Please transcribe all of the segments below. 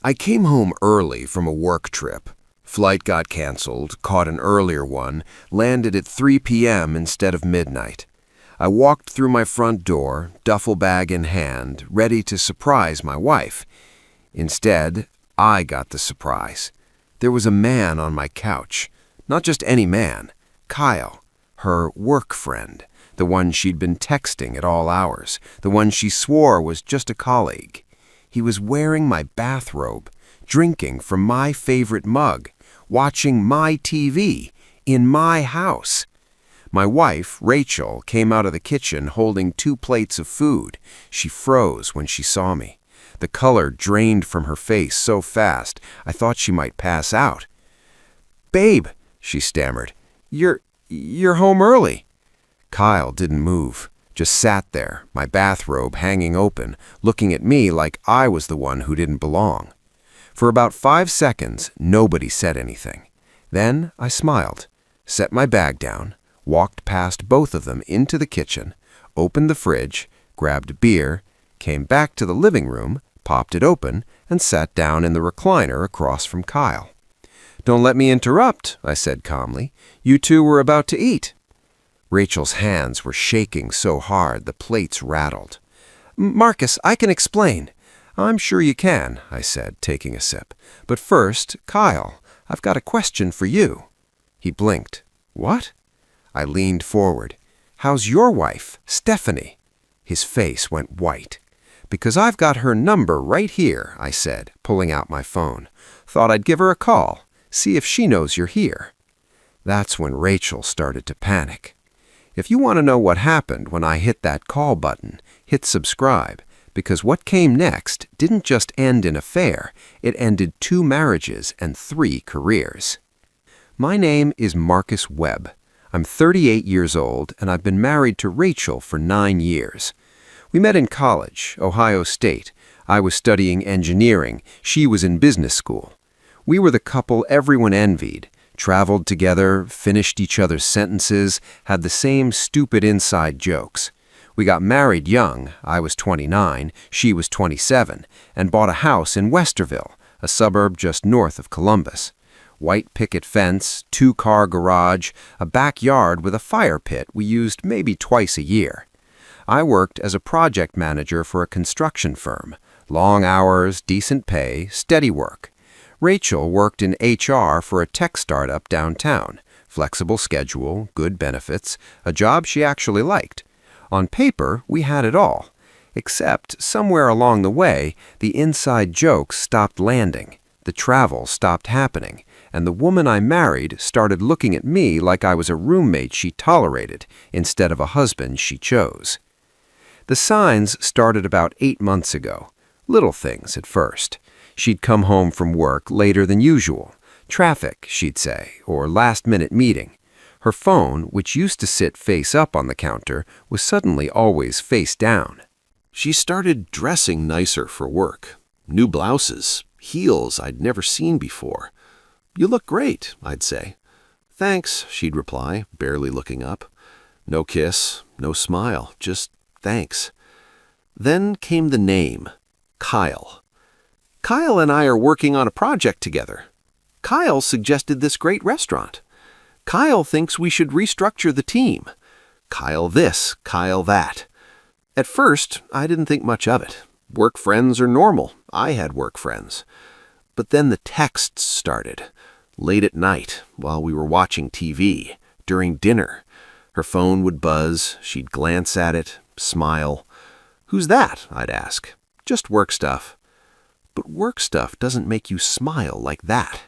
I came home early from a work trip. Flight got canceled, caught an earlier one, landed at 3 p.m. instead of midnight. I walked through my front door, duffel bag in hand, ready to surprise my wife. Instead, I got the surprise. There was a man on my couch. Not just any man. Kyle, her work friend, the one she'd been texting at all hours, the one she swore was just a colleague. He was wearing my bathrobe, drinking from my favorite mug, watching my TV, in my house. My wife, Rachel, came out of the kitchen holding 2 plates of food. She froze when she saw me. The color drained from her face so fast, I thought she might pass out. "Babe," she stammered, You're home early." Kyle didn't move, just sat there, my bathrobe hanging open, looking at me like I was the one who didn't belong. For about 5 seconds, nobody said anything. Then I smiled, set my bag down, walked past both of them into the kitchen, opened the fridge, grabbed a beer, came back to the living room, popped it open, and sat down in the recliner across from Kyle. "Don't let me interrupt," I said calmly. "You two were about to eat." Rachel's hands were shaking so hard the plates rattled. "Marcus, I can explain." "I'm sure you can," I said, taking a sip. "But first, Kyle, I've got a question for you." He blinked. "What?" I leaned forward. "How's your wife, Stephanie?" His face went white. "Because I've got her number right here," I said, pulling out my phone. "Thought I'd give her a call, see if she knows you're here." That's when Rachel started to panic. If you want to know what happened when I hit that call button, hit subscribe, because what came next didn't just end an affair, it ended 2 marriages and 3 careers. My name is Marcus Webb. I'm 38 years old, and I've been married to Rachel for 9 years. We met in college, Ohio State. I was studying engineering. She was in business school. We were the couple everyone envied. Traveled together, finished each other's sentences, had the same stupid inside jokes. We got married young, I was 29, she was 27, and bought a house in Westerville, a suburb just north of Columbus. White picket fence, 2-car garage, a backyard with a fire pit we used maybe twice a year. I worked as a project manager for a construction firm. Long hours, decent pay, steady work. Rachel worked in HR for a tech startup downtown. Flexible schedule, good benefits, a job she actually liked. On paper, we had it all. Except, somewhere along the way, the inside jokes stopped landing. The travel stopped happening. And the woman I married started looking at me like I was a roommate she tolerated instead of a husband she chose. The signs started about 8 months ago. Little things at first. She'd come home from work later than usual. Traffic, she'd say, or last-minute meeting. Her phone, which used to sit face up on the counter, was suddenly always face down. She started dressing nicer for work. New blouses, heels I'd never seen before. "You look great," I'd say. "Thanks," she'd reply, barely looking up. No kiss, no smile, just thanks. Then came the name, Kyle. "Kyle and I are working on a project together. Kyle suggested this great restaurant. Kyle thinks we should restructure the team. Kyle this, Kyle that." At first, I didn't think much of it. Work friends are normal. I had work friends. But then the texts started. Late at night, while we were watching TV, during dinner. Her phone would buzz, she'd glance at it, smile. "Who's that?" I'd ask. "Just work stuff." But work stuff doesn't make you smile like that.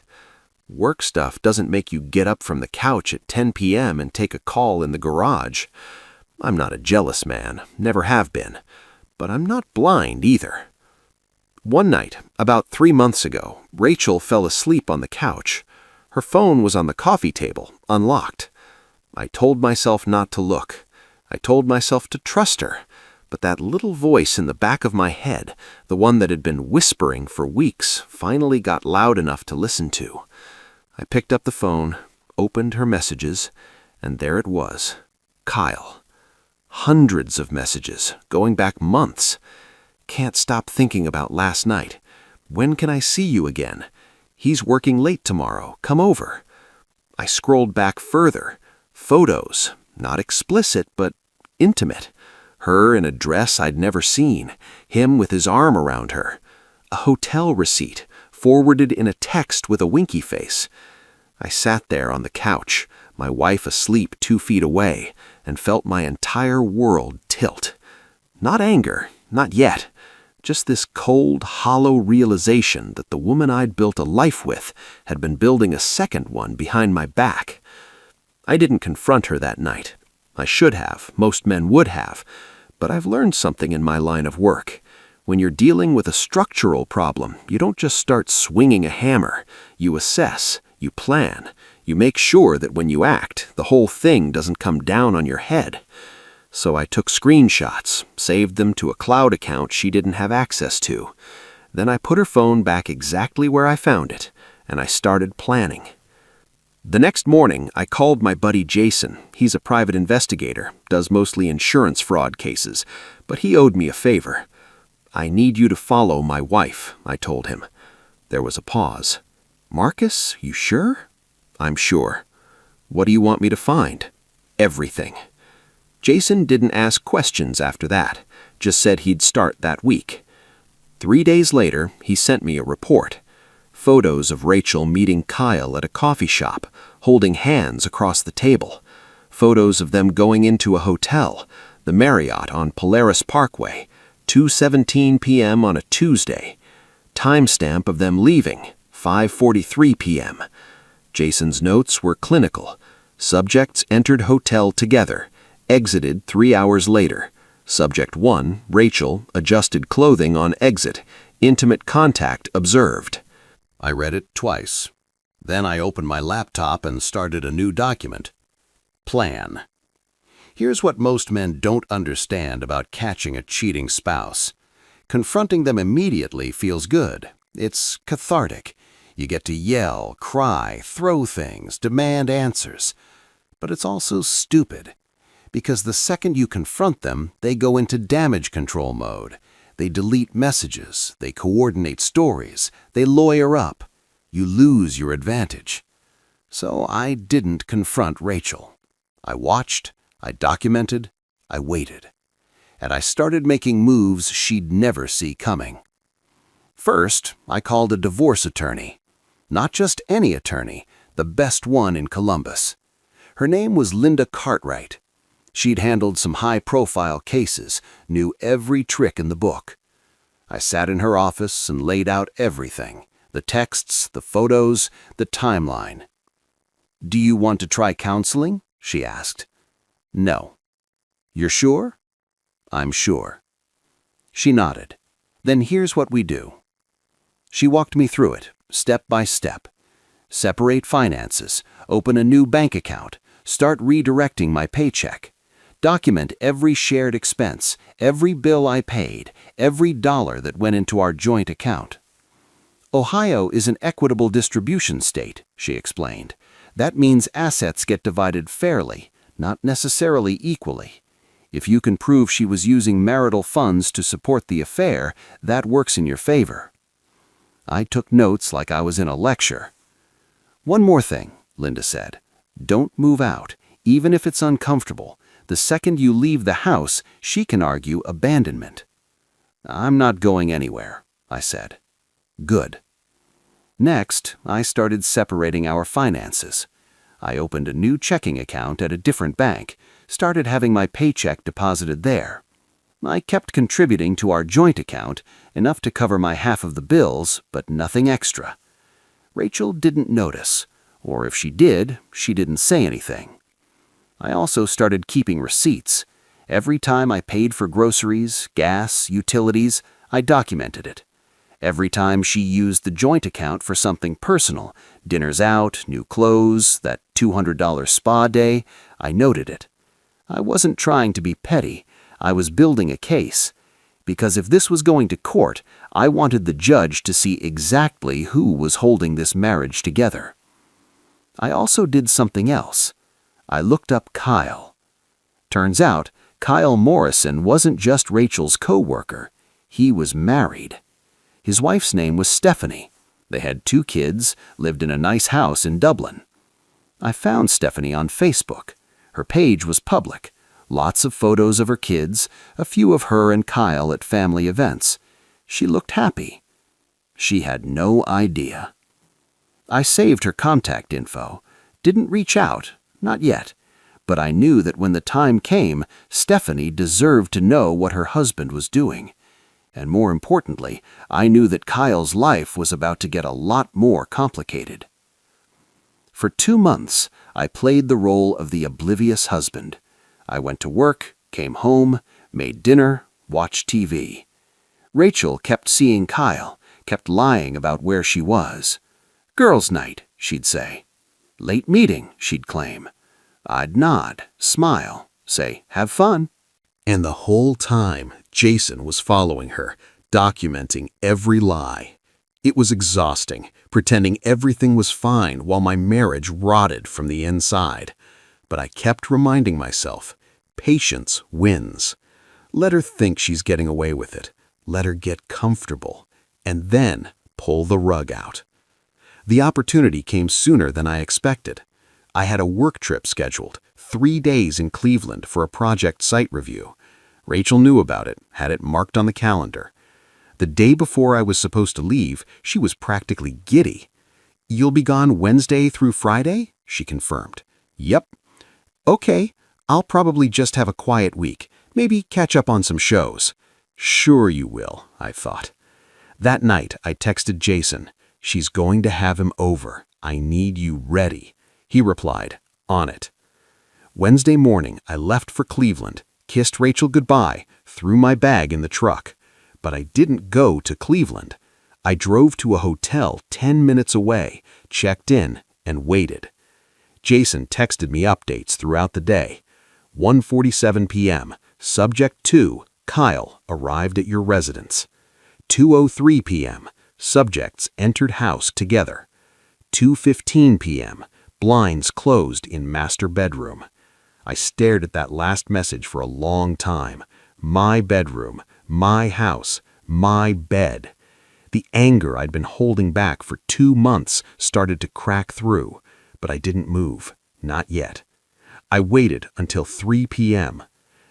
Work stuff doesn't make you get up from the couch at 10 p.m. and take a call in the garage. I'm not a jealous man, never have been. But I'm not blind either. One night, about 3 months ago, Rachel fell asleep on the couch. Her phone was on the coffee table, unlocked. I told myself not to look. I told myself to trust her. But that little voice in the back of my head, the one that had been whispering for weeks, finally got loud enough to listen to. I picked up the phone, opened her messages, and there it was, Kyle. Hundreds of messages, going back months. Can't stop thinking about last night. When can I see you again? He's working late tomorrow. Come over. I scrolled back further. Photos, not explicit, but intimate. Her in a dress I'd never seen, him with his arm around her. A hotel receipt, forwarded in a text with a winky face. I sat there on the couch, my wife asleep 2 feet away, and felt my entire world tilt. Not anger, not yet. Just this cold, hollow realization that the woman I'd built a life with had been building a second one behind my back. I didn't confront her that night. I should have, most men would have, but I've learned something in my line of work. When you're dealing with a structural problem, you don't just start swinging a hammer. You assess, you plan, you make sure that when you act, the whole thing doesn't come down on your head. So I took screenshots, saved them to a cloud account she didn't have access to. Then I put her phone back exactly where I found it, and I started planning. The next morning, I called my buddy Jason. He's a private investigator, does mostly insurance fraud cases, but he owed me a favor. I need you to follow my wife, I told him. There was a pause. Marcus, you sure? I'm sure. What do you want me to find? Everything. Jason didn't ask questions after that, just said he'd start that week. 3 days later, he sent me a report. Photos of Rachel meeting Kyle at a coffee shop, holding hands across the table. Photos of them going into a hotel, the Marriott on Polaris Parkway, 2:17 p.m. on a Tuesday. Timestamp of them leaving, 5:43 p.m. Jason's notes were clinical. Subjects entered hotel together, exited 3 hours later. Subject 1, Rachel, adjusted clothing on exit, intimate contact observed. I read it twice. Then I opened my laptop and started a new document. Plan. Here's what most men don't understand about catching a cheating spouse. Confronting them immediately feels good. It's cathartic. You get to yell, cry, throw things, demand answers. But it's also stupid. Because the second you confront them, they go into damage control mode. They delete messages, they coordinate stories, they lawyer up. You lose your advantage. So I didn't confront Rachel. I watched, I documented, I waited. And I started making moves she'd never see coming. First, I called a divorce attorney. Not just any attorney, the best one in Columbus. Her name was Linda Cartwright. She'd handled some high-profile cases, knew every trick in the book. I sat in her office and laid out everything, the texts, the photos, the timeline. "Do you want to try counseling?" she asked. "No." "You're sure?" "I'm sure." She nodded. "Then here's what we do." She walked me through it, step by step. Separate finances, open a new bank account, start redirecting my paycheck. Document every shared expense, every bill I paid, every dollar that went into our joint account. "Ohio is an equitable distribution state," she explained. "That means assets get divided fairly, not necessarily equally. If you can prove she was using marital funds to support the affair, that works in your favor." I took notes like I was in a lecture. "One more thing," Linda said. "Don't move out, even if it's uncomfortable. The second you leave the house, she can argue abandonment." "I'm not going anywhere," I said. "Good." Next, I started separating our finances. I opened a new checking account at a different bank, started having my paycheck deposited there. I kept contributing to our joint account, enough to cover my half of the bills, but nothing extra. Rachel didn't notice, or if she did, she didn't say anything. I also started keeping receipts. Every time I paid for groceries, gas, utilities, I documented it. Every time she used the joint account for something personal, dinners out, new clothes, that $200 spa day, I noted it. I wasn't trying to be petty. I was building a case. Because if this was going to court, I wanted the judge to see exactly who was holding this marriage together. I also did something else. I looked up Kyle. Turns out, Kyle Morrison wasn't just Rachel's co-worker. He was married. His wife's name was Stephanie. They had 2 kids, lived in a nice house in Dublin. I found Stephanie on Facebook. Her page was public. Lots of photos of her kids, a few of her and Kyle at family events. She looked happy. She had no idea. I saved her contact info. Didn't reach out, not yet. But I knew that when the time came, Stephanie deserved to know what her husband was doing. And more importantly, I knew that Kyle's life was about to get a lot more complicated. For 2 months, I played the role of the oblivious husband. I went to work, came home, made dinner, watched TV. Rachel kept seeing Kyle, kept lying about where she was. "Girls' night," she'd say. "Late meeting," she'd claim. I'd nod, smile, say, "Have fun." And the whole time, Jason was following her, documenting every lie. It was exhausting, pretending everything was fine while my marriage rotted from the inside. But I kept reminding myself, patience wins. Let her think she's getting away with it. Let her get comfortable. And then pull the rug out. The opportunity came sooner than I expected. I had a work trip scheduled, 3 days in Cleveland for a project site review. Rachel knew about it, had it marked on the calendar. The day before I was supposed to leave, she was practically giddy. "You'll be gone Wednesday through Friday?" she confirmed. "Yep." "Okay, I'll probably just have a quiet week, maybe catch up on some shows." "Sure you will," I thought. That night, I texted Jason, "She's going to have him over. I need you ready." He replied, "On it." Wednesday morning, I left for Cleveland, kissed Rachel goodbye, threw my bag in the truck. But I didn't go to Cleveland. I drove to a hotel 10 minutes away, checked in, and waited. Jason texted me updates throughout the day. 1:47 p.m., subject 2, Kyle, arrived at your residence. 2:03 p.m., subjects entered house together. 2:15 p.m., blinds closed in master bedroom. I stared at that last message for a long time. My bedroom, my house, my bed. The anger I'd been holding back for 2 months started to crack through, but I didn't move, not yet. I waited until 3 p.m.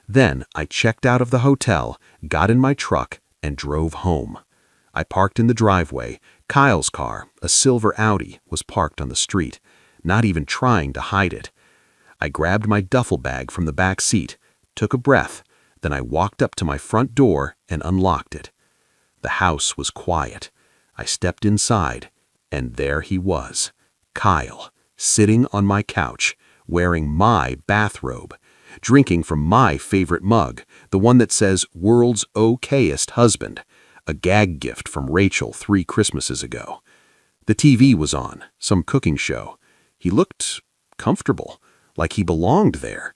Then I checked out of the hotel, got in my truck, and drove home. I parked in the driveway. Kyle's car, a silver Audi, was parked on the street, not even trying to hide it. I grabbed my duffel bag from the back seat, took a breath, then I walked up to my front door and unlocked it. The house was quiet. I stepped inside, and there he was, Kyle, sitting on my couch, wearing my bathrobe, drinking from my favorite mug, the one that says "World's Okayest Husband," a gag gift from Rachel 3 Christmases ago. The TV was on, some cooking show. He looked comfortable, like he belonged there.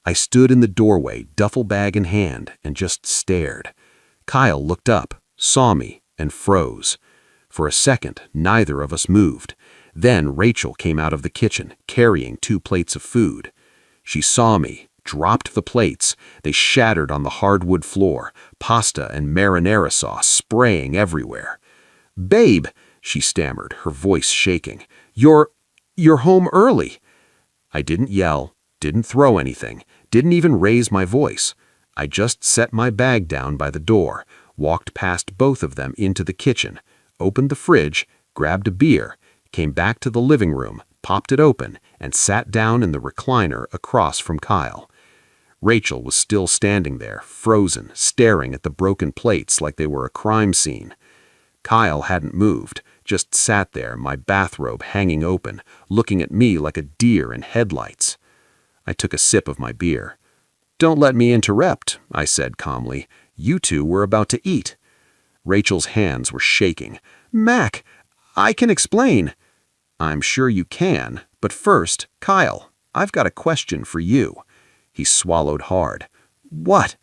I stood in the doorway, duffel bag in hand, and just stared. Kyle looked up, saw me, and froze. For a second, neither of us moved. Then Rachel came out of the kitchen, carrying 2 plates of food. She saw me, dropped the plates. They shattered on the hardwood floor, pasta and marinara sauce spraying everywhere. "Babe," she stammered, her voice shaking. You're home early." I didn't yell, didn't throw anything, didn't even raise my voice. I just set my bag down by the door, walked past both of them into the kitchen, opened the fridge, grabbed a beer, came back to the living room, popped it open, and sat down in the recliner across from Kyle. Rachel was still standing there, frozen, staring at the broken plates like they were a crime scene. Kyle hadn't moved, just sat there, my bathrobe hanging open, looking at me like a deer in headlights. I took a sip of my beer. "Don't let me interrupt," I said calmly. "You two were about to eat." Rachel's hands were shaking. "Mac, I can explain." "I'm sure you can, but first, Kyle, I've got a question for you." He swallowed hard. "What?"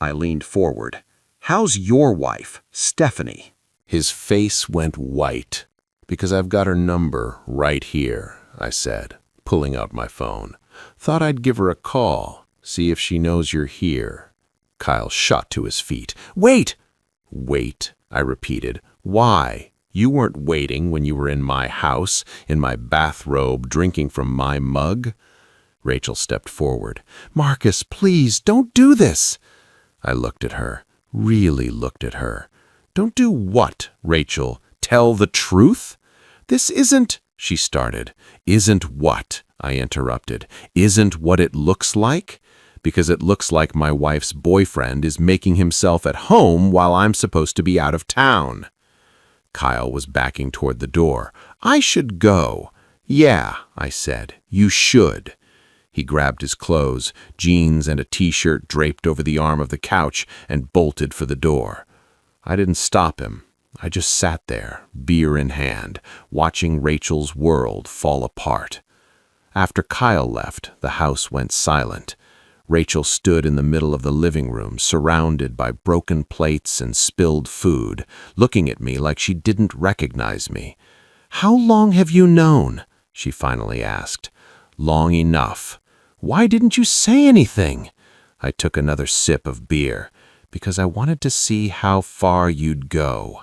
I leaned forward. "How's your wife, Stephanie?" His face went white. "Because I've got her number right here," I said, pulling out my phone. "Thought I'd give her a call, see if she knows you're here." Kyle shot to his feet. "Wait!" "Wait," I repeated. Why? You weren't waiting when you were in my house, in my bathrobe, drinking from my mug. Rachel stepped forward. Marcus, please, don't do this. I looked at her, really looked at her. Don't do what, Rachel? Tell the truth? This isn't, she started. Isn't what? I interrupted. Isn't what it looks like? Because it looks like my wife's boyfriend is making himself at home while I'm supposed to be out of town. Kyle was backing toward the door. I should go. Yeah, I said. You should. He grabbed his clothes, jeans and a t-shirt draped over the arm of the couch, and bolted for the door. I didn't stop him. I just sat there, beer in hand, watching Rachel's world fall apart. After Kyle left, the house went silent. Rachel stood in the middle of the living room, surrounded by broken plates and spilled food, looking at me like she didn't recognize me. How long have you known? She finally asked. Long enough. Why didn't you say anything? I took another sip of beer, because I wanted to see how far you'd go.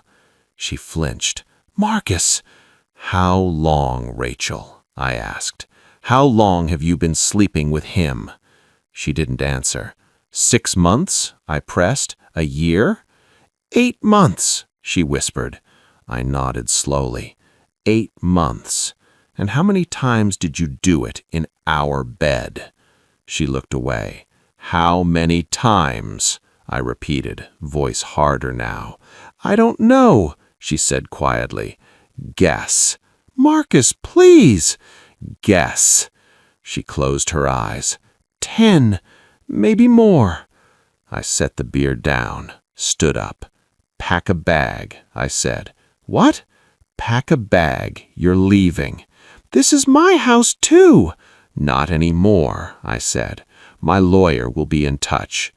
She flinched. Marcus! How long, Rachel? I asked. How long have you been sleeping with him? She didn't answer. 6 months? I pressed. A year? 8 months, she whispered. I nodded slowly. 8 months. And how many times did you do it in our bed? She looked away. How many times? I repeated, voice harder now. I don't know, she said quietly. Guess. Marcus, please. Guess. She closed her eyes. 10, maybe more. I set the beer down, stood up. Pack a bag, I said. What? Pack a bag. You're leaving. This is my house, too. Not anymore, I said. My lawyer will be in touch.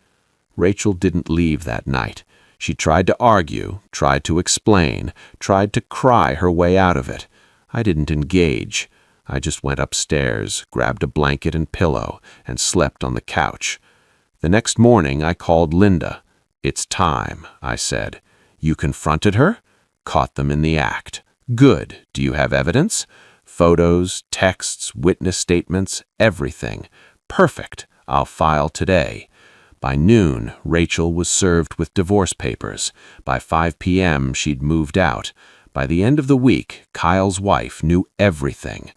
Rachel didn't leave that night. She tried to argue, tried to explain, tried to cry her way out of it. I didn't engage. I just went upstairs, grabbed a blanket and pillow, and slept on the couch. The next morning, I called Linda. It's time, I said. You confronted her? Caught them in the act. Good. Do you have evidence? Photos, texts, witness statements, everything. Perfect. I'll file today. By noon, Rachel was served with divorce papers. By 5 p.m., she'd moved out. By the end of the week, Kyle's wife knew everything.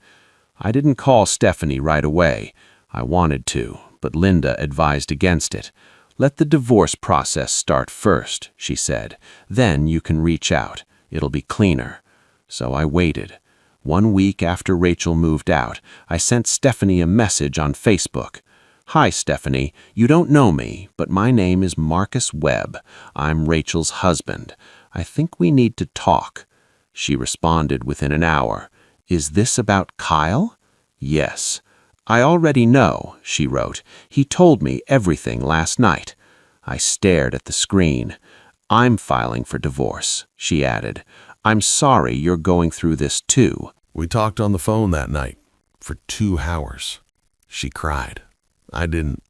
I didn't call Stephanie right away. I wanted to, but Linda advised against it. Let the divorce process start first, she said. Then you can reach out. It'll be cleaner. So I waited. 1 week after Rachel moved out, I sent Stephanie a message on Facebook. Hi, Stephanie. You don't know me, but my name is Marcus Webb. I'm Rachel's husband. I think we need to talk. She responded within an hour. Is this about Kyle? Yes. I already know, she wrote. He told me everything last night. I stared at the screen. I'm filing for divorce, she added. I'm sorry you're going through this too. We talked on the phone that night for 2 hours. She cried. I didn't.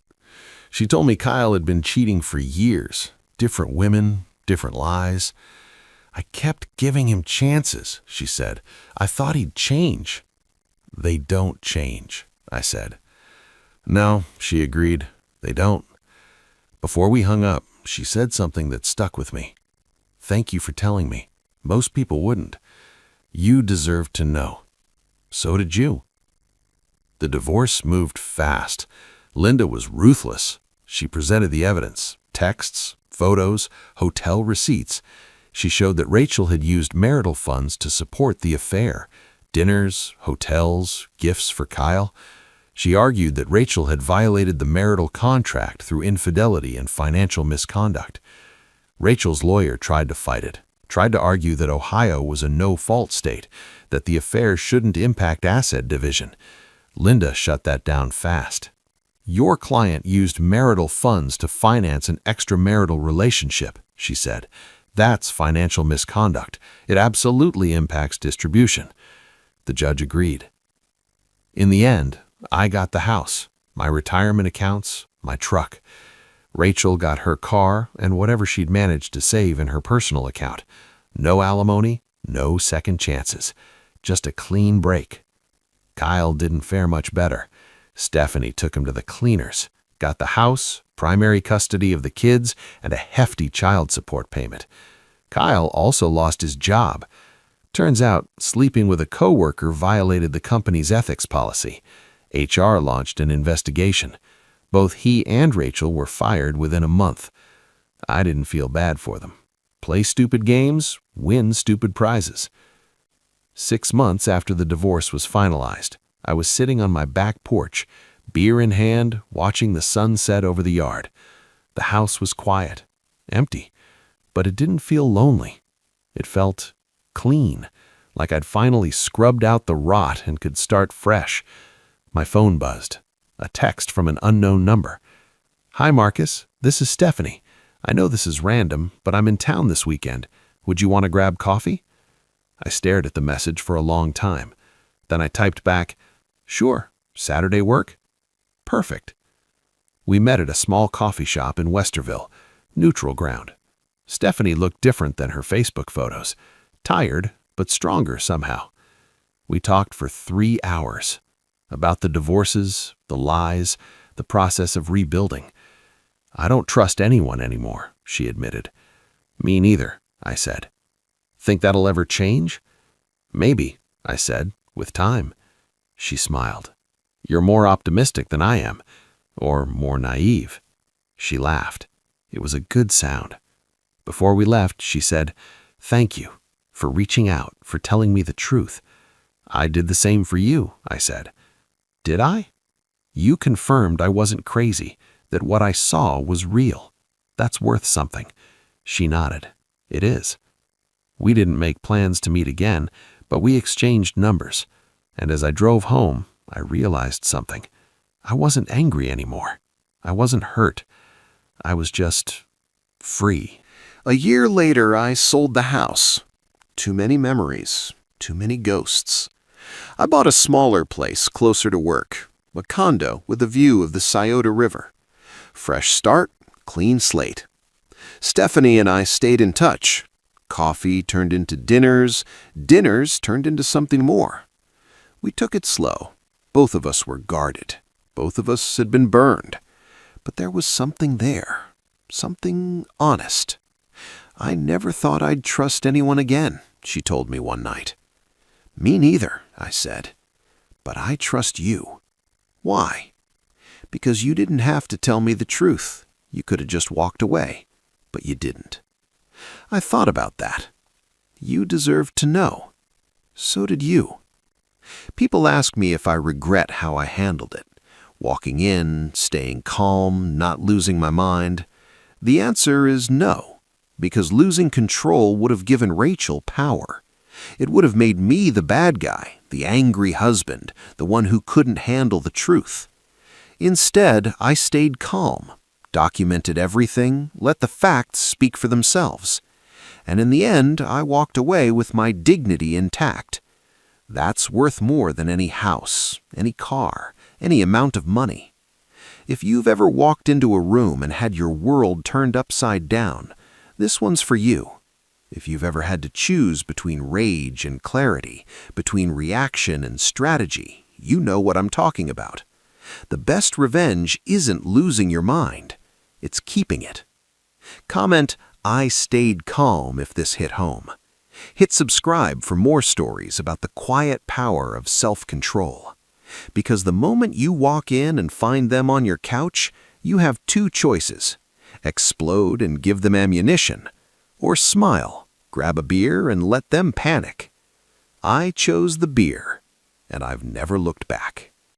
She told me Kyle had been cheating for years. Different women, different lies. I kept giving him chances, she said. I thought he'd change. They don't change, I said. No, she agreed. They don't. Before we hung up, she said something that stuck with me. Thank you for telling me. Most people wouldn't. You deserve to know. So did you. The divorce moved fast. Linda was ruthless. She presented the evidence, texts, photos, hotel receipts. She showed that Rachel had used marital funds to support the affair. Dinners, hotels, gifts for Kyle. She argued that Rachel had violated the marital contract through infidelity and financial misconduct. Rachel's lawyer tried to fight it, tried to argue that Ohio was a no-fault state, that the affair shouldn't impact asset division. Linda shut that down fast. Your client used marital funds to finance an extramarital relationship, she said. That's financial misconduct. It absolutely impacts distribution. The judge agreed. In the end, I got the house, my retirement accounts, my truck. Rachel got her car and whatever she'd managed to save in her personal account. No alimony, no second chances. Just a clean break. Kyle didn't fare much better. Stephanie took him to the cleaners, got the house, primary custody of the kids, and a hefty child support payment. Kyle also lost his job. Turns out, sleeping with a coworker violated the company's ethics policy. HR launched an investigation. Both he and Rachel were fired within a month. I didn't feel bad for them. Play stupid games, win stupid prizes. 6 months after the divorce was finalized, I was sitting on my back porch, beer in hand, watching the sun set over the yard. The house was quiet, empty, but it didn't feel lonely. It felt clean, like I'd finally scrubbed out the rot and could start fresh. My phone buzzed. A text from an unknown number. "Hi, Marcus. This is Stephanie. I know this is random, but I'm in town this weekend. Would you want to grab coffee?" I stared at the message for a long time. Then I typed back, "Sure. Saturday work?" Perfect. We met at a small coffee shop in Westerville, neutral ground. Stephanie looked different than her Facebook photos. Tired, but stronger somehow. We talked for 3 hours. About the divorces, the lies, the process of rebuilding. "I don't trust anyone anymore," she admitted. "Me neither," I said. "Think that'll ever change?" "Maybe," I said, "with time." She smiled. "You're more optimistic than I am, or more naive." She laughed. It was a good sound. Before we left, she said, "Thank you for reaching out, for telling me the truth." "I did the same for you," I said. "Did I?" "You confirmed I wasn't crazy, that what I saw was real. That's worth something." She nodded. "It is." We didn't make plans to meet again, but we exchanged numbers. And as I drove home, I realized something. I wasn't angry anymore. I wasn't hurt. I was just free. A year later, I sold the house. Too many memories, too many ghosts. I bought a smaller place closer to work, a condo with a view of the Scioto River. Fresh start, clean slate. Stephanie and I stayed in touch. Coffee turned into dinners, dinners turned into something more. We took it slow. Both of us were guarded. Both of us had been burned. But there was something there, something honest. "I never thought I'd trust anyone again," she told me one night. "Me neither," I said. "But I trust you." "Why?" "Because you didn't have to tell me the truth. You could have just walked away, but you didn't." I thought about that. You deserved to know. So did you. People ask me if I regret how I handled it. Walking in, staying calm, not losing my mind. The answer is no, because losing control would have given Rachel power. It would have made me the bad guy, the angry husband, the one who couldn't handle the truth. Instead, I stayed calm, documented everything, let the facts speak for themselves. And in the end, I walked away with my dignity intact. That's worth more than any house, any car, any amount of money. If you've ever walked into a room and had your world turned upside down, this one's for you. If you've ever had to choose between rage and clarity, between reaction and strategy, you know what I'm talking about. The best revenge isn't losing your mind. It's keeping it. Comment, "I stayed calm," if this hit home. Hit subscribe for more stories about the quiet power of self-control. Because the moment you walk in and find them on your couch, you have 2 choices. Explode and give them ammunition, or smile, grab a beer and let them panic. I chose the beer, and I've never looked back.